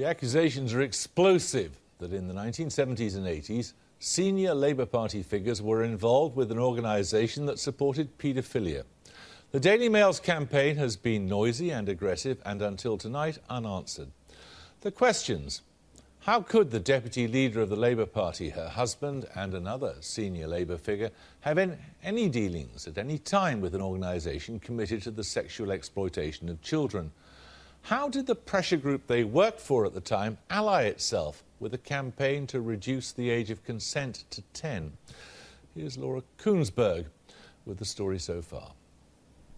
The accusations are explosive that in the 1970s and 80s, senior Labour Party figures were involved with an organisation that supported paedophilia. The Daily Mail's campaign has been noisy and aggressive and until tonight unanswered. The questions: how could the deputy leader of the Labour Party, her husband and another senior Labour figure have any dealings at any time with an organisation committed to the sexual exploitation of children? How did the pressure group they worked for at the time ally itself with a campaign to reduce the age of consent to 10? Here's Laura Koonsberg with the story so far.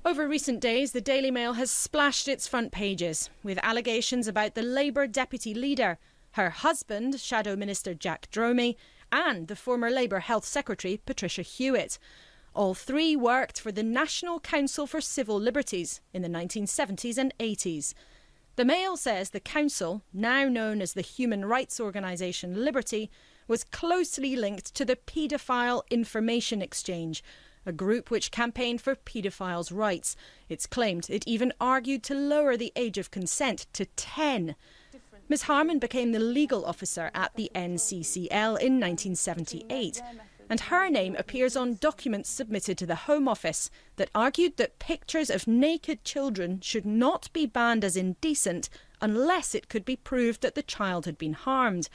Over recent days, the Daily Mail has splashed its front pages with allegations about the Labour deputy leader, her husband, Shadow Minister Jack Dromey, and the former Labour Health Secretary Patricia Hewitt. All three worked for the National Council for Civil Liberties in the 1970s and 80s. The Mail says the council, now known as the human rights organisation Liberty, was closely linked to the Paedophile Information Exchange, a group which campaigned for paedophiles' rights. It's claimed it even argued to lower the age of consent to 10. Ms Harman became the legal officer at the NCCL in 1978, and her name appears on documents submitted to the Home Office that argued that pictures of naked children should not be banned as indecent unless it could be proved that the child had been harmed.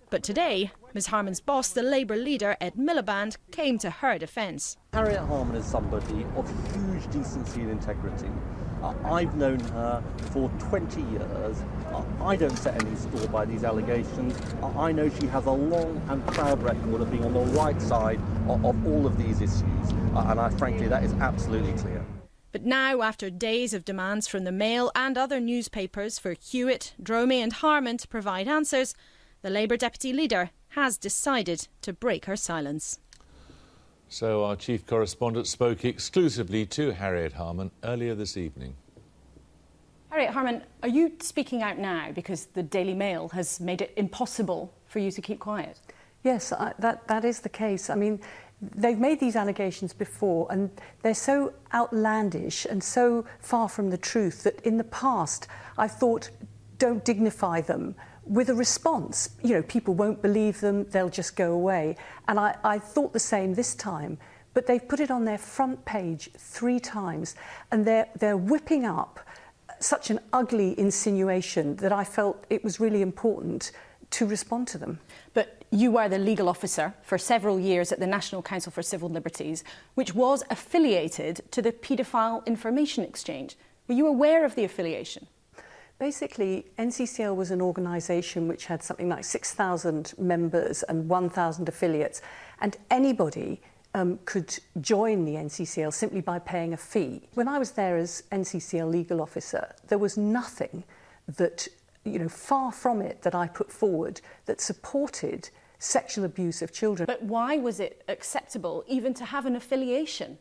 But today, Ms Harman's boss, the Labour leader, Ed Miliband, came to her defence. Harriet Harman is somebody of huge decency and integrity. I've known her for 20 years. I don't set any store by these allegations. I know she has a long and proud record of being on the right side of all of these issues. Frankly, that is absolutely clear. But now, after days of demands from the Mail and other newspapers for Hewitt, Dromey and Harman to provide answers, the Labour deputy leader has decided to break her silence. So our chief correspondent spoke exclusively to Harriet Harman earlier this evening. Harriet Harman, are you speaking out now because the Daily Mail has made it impossible for you to keep quiet? Yes, that is the case. I mean, they've made these allegations before and they're so outlandish and so far from the truth that in the past I thought, don't dignify them with a response. You know, people won't believe them, they'll just go away. And I thought the same this time, but they've put it on their front page 3 times and they're whipping up such an ugly insinuation that I felt it was really important to respond to them. But you were the legal officer for several years at the National Council for Civil Liberties, which was affiliated to the Paedophile Information Exchange. Were you aware of the affiliation? Basically, NCCL was an organisation which had something like 6,000 members and 1,000 affiliates, and anybody could join the NCCL simply by paying a fee. When I was there as NCCL legal officer, there was nothing that, far from it, that I put forward that supported sexual abuse of children. But why was it acceptable even to have an affiliation?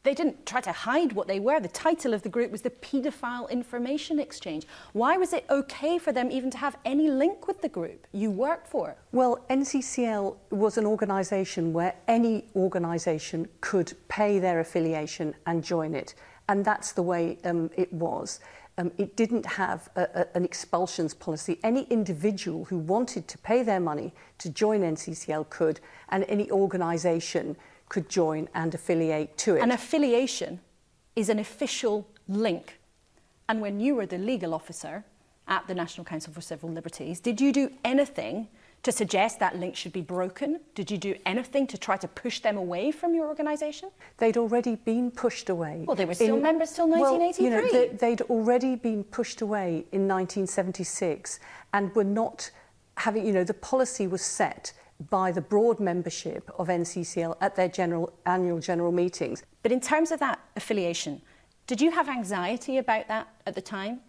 They didn't try to hide what they were. The title of the group was the Paedophile Information Exchange. Why was it okay for them even to have any link with the group you worked for? Well, NCCL was an organisation where any organisation could pay their affiliation and join it. And that's the way it was. It didn't have an expulsions policy. Any individual who wanted to pay their money to join NCCL could, and any organisation could join and affiliate to it. An affiliation is an official link. And when you were the legal officer at the National Council for Civil Liberties, did you do anything to suggest that link should be broken? Did you do anything to try to push them away from your organisation? They'd already been pushed away. Well, they were still members till 1983. Well, they'd already been pushed away in 1976 and were not having, the policy was set by the broad membership of NCCL at their annual general meetings. But in terms of that affiliation, did you have anxiety about that at the time?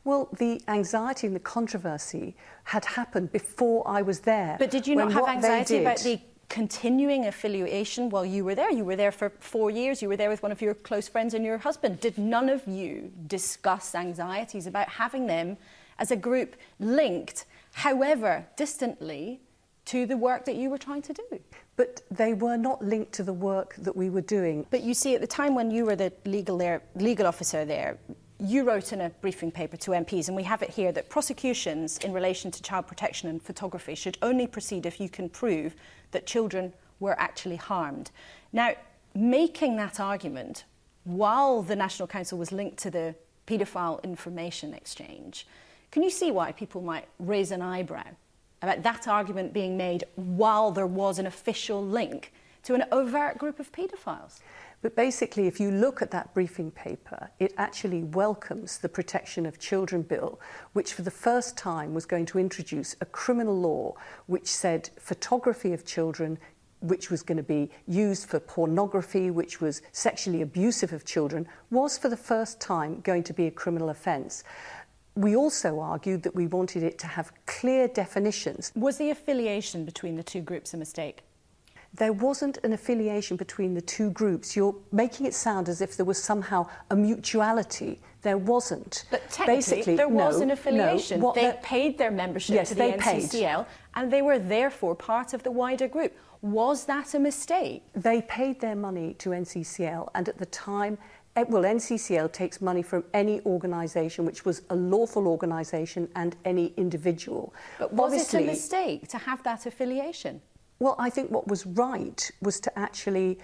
Well, the anxiety and the controversy had happened before I was there. But did you not have anxiety about the continuing affiliation while you were there? You were there for 4 years, you were there with one of your close friends and your husband. Did none of you discuss anxieties about having them as a group linked, however distantly, to the work that you were trying to do? But they were not linked to the work that we were doing. But you see, at the time when you were the legal officer there, You wrote in a briefing paper to MPs, and we have it here, that prosecutions in relation to child protection and photography should only proceed if you can prove that children were actually harmed. Now, making that argument while the National Council was linked to the paedophile information exchange, can you see why people might raise an eyebrow about that argument being made while there was an official link to an overt group of paedophiles? But basically, if you look at that briefing paper, it actually welcomes the Protection of Children Bill, which for the first time was going to introduce a criminal law which said photography of children, which was going to be used for pornography, which was sexually abusive of children, was for the first time going to be a criminal offence. We also argued that we wanted it to have clear definitions. Was the affiliation between the two groups a mistake? There wasn't an affiliation between the two groups. You're making it sound as if there was somehow a mutuality. There wasn't. But technically, there was an affiliation. No. They paid their membership to the NCCL, and they were therefore part of the wider group. Was that a mistake? They paid their money to NCCL, and at the time, well, NCCL takes money from any organisation which was a lawful organisation and any individual. But was it a mistake to have that affiliation? Well, I think what was right was to actually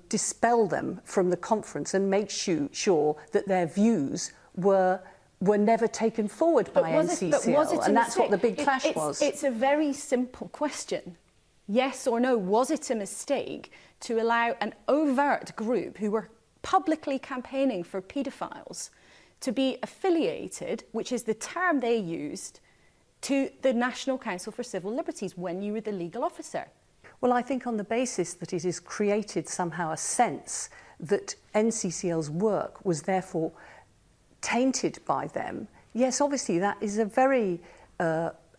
dispel them from the conference and make sure that their views were never taken forward by NCCL, and that's what the big clash was. It's a very simple question. Yes or no, was it a mistake to allow an overt group who were publicly campaigning for paedophiles to be affiliated, which is the term they used, to the National Council for Civil Liberties when you were the legal officer? Well, I think on the basis that it has created somehow a sense that NCCL's work was therefore tainted by them, yes, obviously that is a very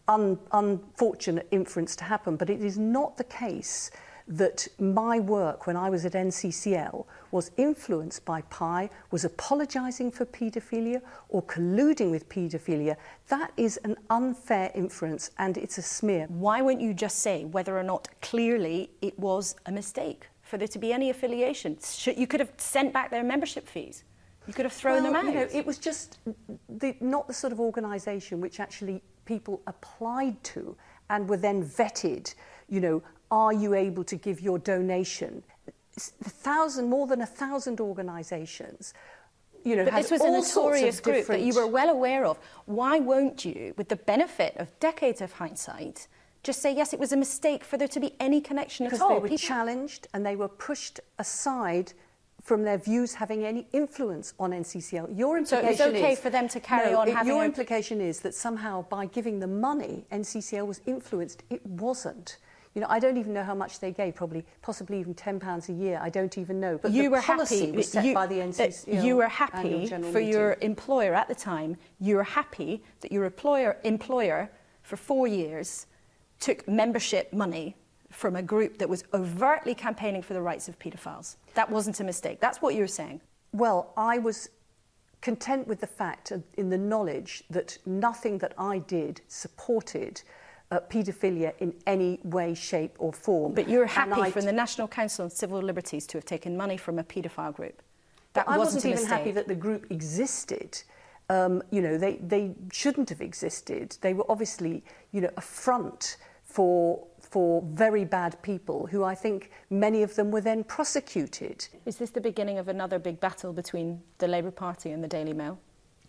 unfortunate inference to happen, but it is not the case that my work when I was at NCCL was influenced by PI, was apologising for paedophilia or colluding with paedophilia. That is an unfair inference and it's a smear. Why won't you just say whether or not clearly it was a mistake for there to be any affiliation? You could have sent back their membership fees. You could have thrown them out. You know, it was just not the sort of organisation which actually people applied to and were then vetted, you know, are you able to give your donation? More than 1,000 organisations, you know, but this was a notorious group that you were well aware of. Why won't you, with the benefit of decades of hindsight, just say, yes, it was a mistake for there to be any connection at all? Because they were challenged and they were pushed aside from their views having any influence on NCCL. Your implication so it was okay for them to carry on having... Your implication is that somehow by giving them money, NCCL was influenced. It wasn't. You know, I don't even know how much they gave, possibly even £10 a year. I don't even know. But you the policy was set by the NCCL. You were happy for your employer at the time. You were happy that your employer for 4 years took membership money from a group that was overtly campaigning for the rights of paedophiles. That wasn't a mistake. That's what you're saying. Well, I was content with the fact, in the knowledge, that nothing that I did supported paedophilia in any way, shape or form. But you're happy for the National Council on Civil Liberties to have taken money from a paedophile group? That I wasn't a even mistake. happy that the group existed. You know, they shouldn't have existed. They were obviously, you know, a front for very bad people who I think many of them were then prosecuted. Is this the beginning of another big battle between the Labour Party and the Daily Mail?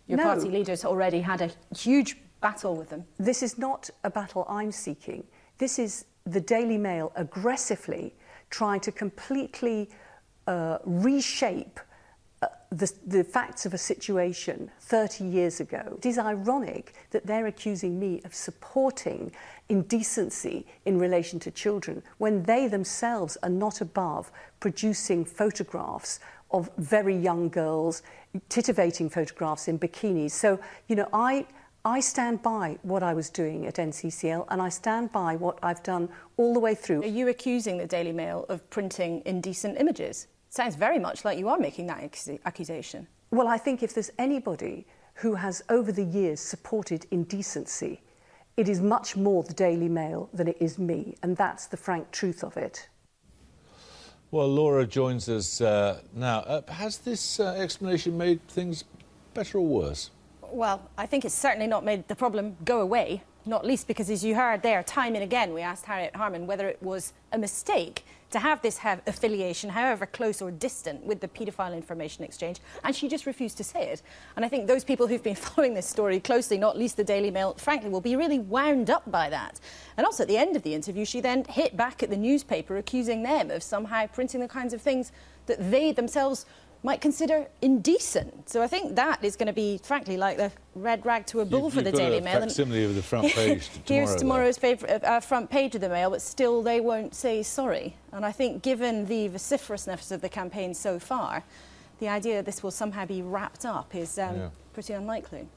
Your No. party leaders already had a huge battle with them. This is not a battle I'm seeking. This is the Daily Mail aggressively trying to completely reshape the facts of a situation 30 years ago. It is ironic that they're accusing me of supporting indecency in relation to children when they themselves are not above producing photographs of very young girls, titivating photographs in bikinis. So, you know, I stand by what I was doing at NCCL and I stand by what I've done all the way through. Are you accusing the Daily Mail of printing indecent images? Sounds very much like you are making that accusation. Well, I think if there's anybody who has over the years supported indecency, it is much more the Daily Mail than it is me, and that's the frank truth of it. Well, Laura joins us now. Has this explanation made things better or worse? Well, I think it's certainly not made the problem go away, not least because, as you heard there, time and again, we asked Harriet Harman whether it was a mistake to have this affiliation, however close or distant, with the paedophile information exchange, and she just refused to say it. And I think those people who've been following this story closely, not least the Daily Mail, frankly, will be really wound up by that. And also, at the end of the interview, she then hit back at the newspaper, accusing them of somehow printing the kinds of things that they themselves might consider indecent. So I think that is going to be, frankly, like the red rag to a bull for the Daily Mail. Facsimile of the front page tomorrow. Here's tomorrow's front page of the Mail, but still they won't say sorry. And I think, given the vociferousness of the campaign so far, the idea that this will somehow be wrapped up is pretty unlikely.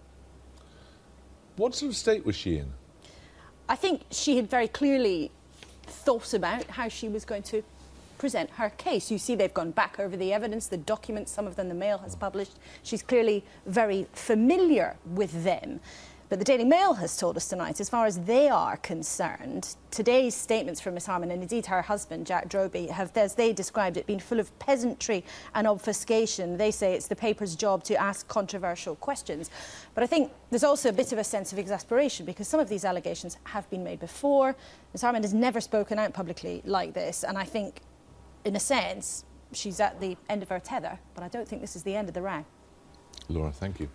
What sort of state was she in? I think she had very clearly thought about how she was going to present her case. You see, they've gone back over the evidence, the documents, some of them the Mail has published. She's clearly very familiar with them. But the Daily Mail has told us tonight, as far as they are concerned, today's statements from Miss Harman, and indeed her husband, Jack Droby, have, as they described it, been full of peasantry and obfuscation. They say it's the paper's job to ask controversial questions. But I think there's also a bit of a sense of exasperation because some of these allegations have been made before. Miss Harman has never spoken out publicly like this, and I think, in a sense, she's at the end of her tether, but I don't think this is the end of the row. Laura, thank you.